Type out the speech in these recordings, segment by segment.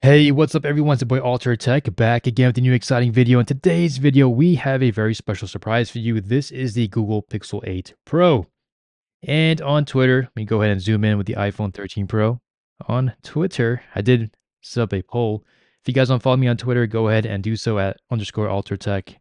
Hey, what's up everyone? It's your boy Alter Tech back again with a new exciting video. In today's video, we have a very special surprise for you. This is the Google Pixel 8 Pro. And on Twitter, let me go ahead and zoom in with the iPhone 13 Pro. On Twitter, I did set up a poll. If you guys don't follow me on Twitter, go ahead and do so at _AlterTech.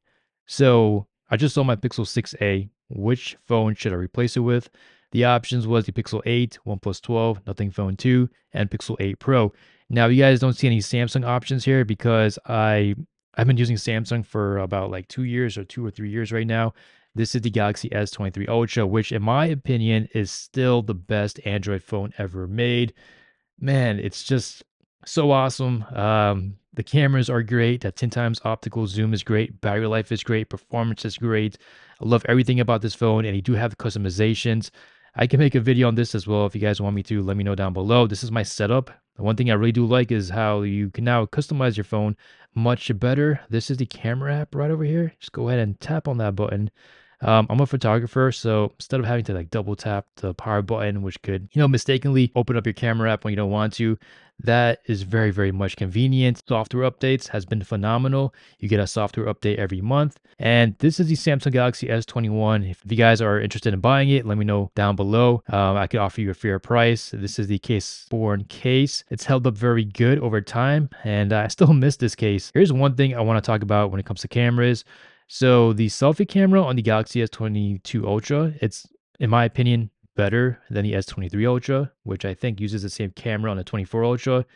So I just saw my Pixel 6a. Which phone should I replace it with? The options was the Pixel 8, OnePlus 12, Nothing Phone 2, and Pixel 8 Pro. Now you guys don't see any Samsung options here because I've been using Samsung for about like 2 years or 2 or 3 years right now. This is the Galaxy S23 Ultra, which in my opinion is still the best Android phone ever made. Man, it's just so awesome. The cameras are great. That 10 times optical zoom is great. Battery life is great. Performance is great. I love everything about this phone, and you do have the customizations. I can make a video on this as well if you guys want me to. Let me know down below. This is my setup. The one thing I really do like is how you can now customize your phone much better. This is the camera app right over here. Just go ahead and tap on that button. I'm a photographer, so instead of having to like double tap the power button, which could, mistakenly open up your camera app when you don't want to, that is very, very much convenient. Software updates has been phenomenal. You get a software update every month. And this is the Samsung Galaxy S21. If you guys are interested in buying it, let me know down below. I could offer you a fair price. This is the case born case. It's held up very good over time, and I still miss this case. Here's one thing I want to talk about when it comes to cameras. So the selfie camera on the Galaxy S22 Ultra, it's in my opinion better than the S23 Ultra, which I think uses the same camera on the 24 Ultra.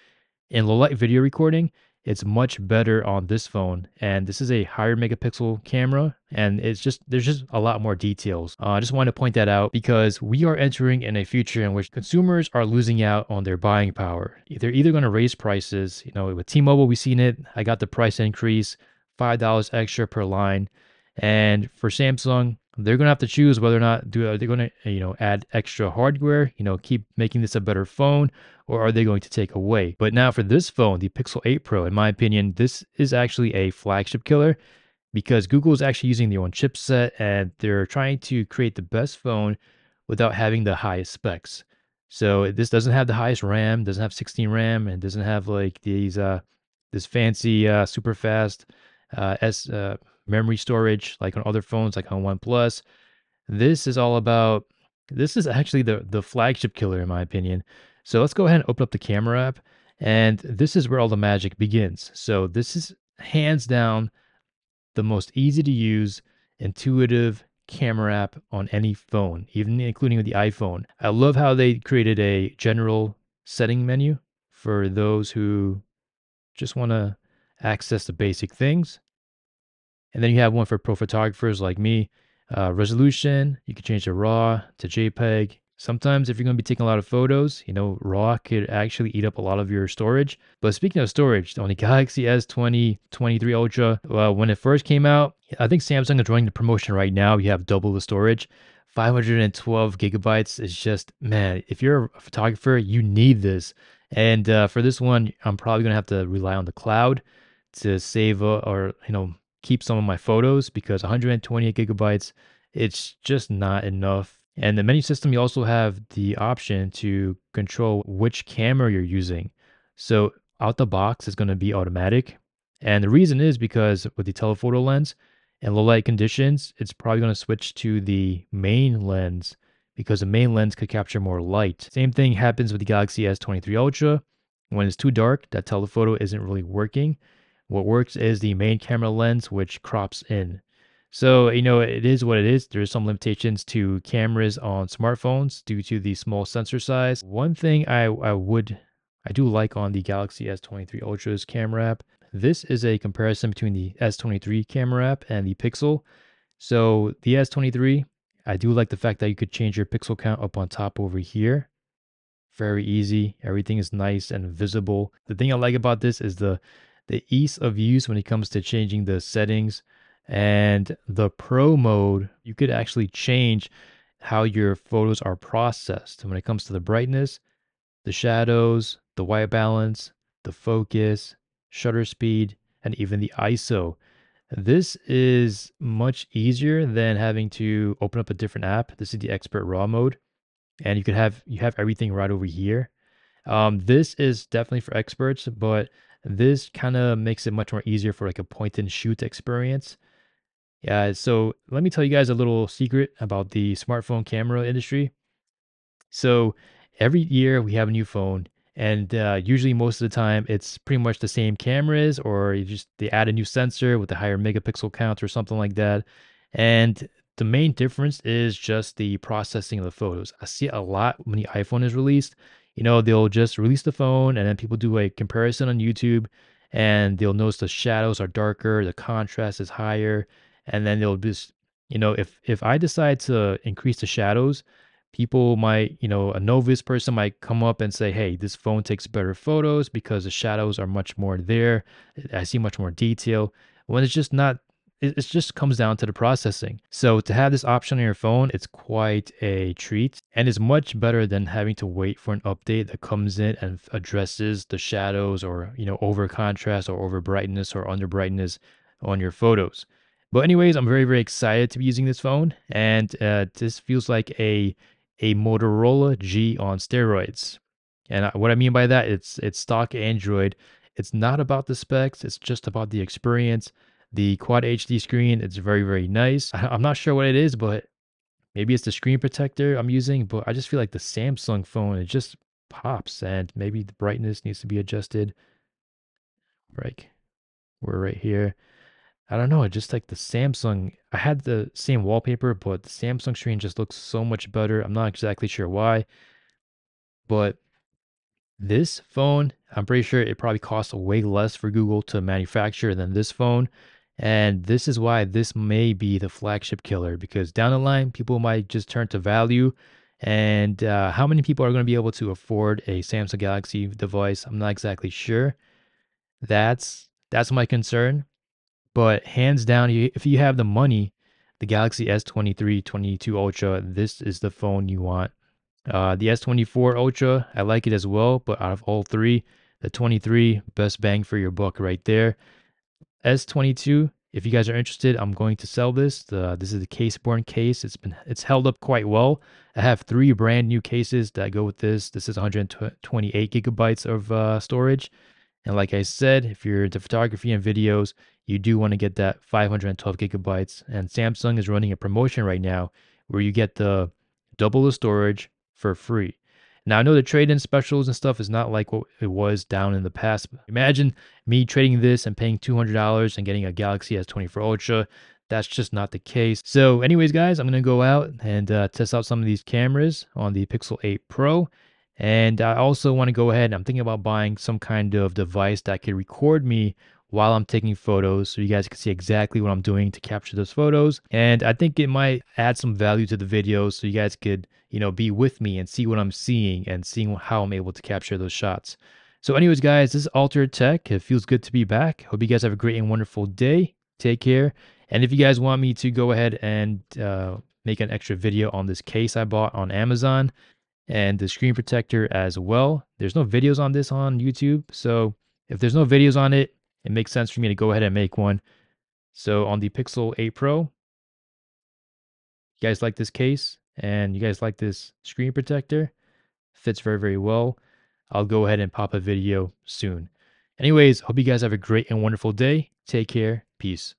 In low light video recording, it's much better on this phone, and this is a higher megapixel camera, and there's just a lot more details. I just want to point that out because we are entering in a future in which consumers are losing out on their buying power. They're either going to raise prices. With T-Mobile, we've seen it. I got the price increase, $5 extra per line, and for Samsung, they're going to have to choose whether or not are they going to add extra hardware, keep making this a better phone, or are they going to take away? But now for this phone, the Pixel 8 Pro, in my opinion, this is actually a flagship killer because Google is actually using their own chipset and they're trying to create the best phone without having the highest specs. So this doesn't have the highest RAM, doesn't have 16 RAM, and doesn't have like this fancy super fast S memory storage like on other phones like on OnePlus. This is all about this is actually the flagship killer in my opinion. So let's go ahead and open up the camera app, and this is where all the magic begins. So this is hands down the most easy to use, intuitive camera app on any phone, even including with the iPhone. I love how they created a general setting menu for those who just want to access the basic things. And then you have one for pro photographers like me. Resolution, you can change the RAW to JPEG. Sometimes if you're going to be taking a lot of photos, RAW could actually eat up a lot of your storage. But speaking of storage, on the Galaxy S20, 23 Ultra, when it first came out, I think Samsung is running the promotion right now. You have double the storage. 512 gigabytes is just, man, if you're a photographer, you need this. And for this one, I'm probably going to have to rely on the cloud to save or keep some of my photos because 128 gigabytes, it's just not enough. And the menu system, you also have the option to control which camera you're using. So out the box, it's going to be automatic. And the reason is because with the telephoto lens and low light conditions, it's probably going to switch to the main lens because the main lens could capture more light. Same thing happens with the Galaxy S23 Ultra. When it's too dark, that telephoto isn't really working. What works is the main camera lens, which crops in. So, it is what it is. There's some limitations to cameras on smartphones due to the small sensor size. One thing I do like on the Galaxy S23 Ultra's camera app, this is a comparison between the S23 camera app and the Pixel. So the S23, I do like the fact that you could change your pixel count up on top over here. Very easy. Everything is nice and visible. The thing I like about this is the ease of use when it comes to changing the settings. And the pro mode, you could actually change how your photos are processed when it comes to the brightness, the shadows, the white balance, the focus, shutter speed, and even the ISO. This is much easier than having to open up a different app. This is the expert raw mode, and you have everything right over here. This is definitely for experts, but This kind of makes it much more easier for like a point and shoot experience. Yeah, so let me tell you guys a little secret about the smartphone camera industry. So every year we have a new phone, and usually most of the time it's pretty much the same cameras, or you just they add a new sensor with a higher megapixel count or something like that. And the main difference is just the processing of the photos. I see it a lot when the iPhone is released. They'll just release the phone, and then people do a comparison on YouTube, and they'll notice the shadows are darker, the contrast is higher, and then they'll just, if I decide to increase the shadows, people might, a novice person might come up and say, hey, this phone takes better photos because the shadows are much more there. I see much more detail. When it's just not, it just comes down to the processing. So to have this option on your phone, it's quite a treat and it's much better than having to wait for an update that comes in and addresses the shadows or, over contrast or over brightness or under brightness on your photos. But anyways, I'm very, very excited to be using this phone, and this feels like a Motorola G on steroids. And what I mean by that, it's stock Android. It's not about the specs, it's just about the experience. The Quad HD screen, it's very, very nice. I'm not sure what it is, but maybe it's the screen protector I'm using, but I just feel like the Samsung phone, it just pops, and maybe the brightness needs to be adjusted. Like we're right here. I don't know, just like the Samsung, I had the same wallpaper, but the Samsung screen just looks so much better. I'm not exactly sure why, but this phone, I'm pretty sure it probably costs way less for Google to manufacture than this phone. And this is why this may be the flagship killer, because down the line, people might just turn to value. And how many people are going to be able to afford a Samsung Galaxy device? I'm not exactly sure. That's my concern. But hands down, if you have the money, the Galaxy S23, 22 Ultra, this is the phone you want. The S24 Ultra, I like it as well, but out of all three, the 23, best bang for your buck right there. S22, if you guys are interested, I'm going to sell this. This is the case-borne case. It's held up quite well. I have three brand new cases that go with this. This is 128 gigabytes of storage. And like I said, if you're into photography and videos, you do want to get that 512 gigabytes. And Samsung is running a promotion right now where you get the double the storage for free. Now, I know the trade in specials and stuff is not like what it was down in the past. Imagine me trading this and paying $200 and getting a Galaxy S24 Ultra. That's just not the case. So, anyways, guys, I'm going to go out and test out some of these cameras on the Pixel 8 Pro. And I also want to go ahead. I'm thinking about buying some kind of device that could record me while I'm taking photos so you guys can see exactly what I'm doing to capture those photos. And I think it might add some value to the videos so you guys could, be with me and see what I'm seeing and seeing how I'm able to capture those shots. So anyways, guys, this is Altered Tech. It feels good to be back. Hope you guys have a great and wonderful day. Take care. And if you guys want me to go ahead and make an extra video on this case I bought on Amazon, and the screen protector as well. There's no videos on this on YouTube. So if there's no videos on it, it makes sense for me to go ahead and make one. So on the Pixel 8 Pro, you guys like this case and you guys like this screen protector, fits very, very well. I'll go ahead and pop a video soon. Anyways, hope you guys have a great and wonderful day. Take care. Peace.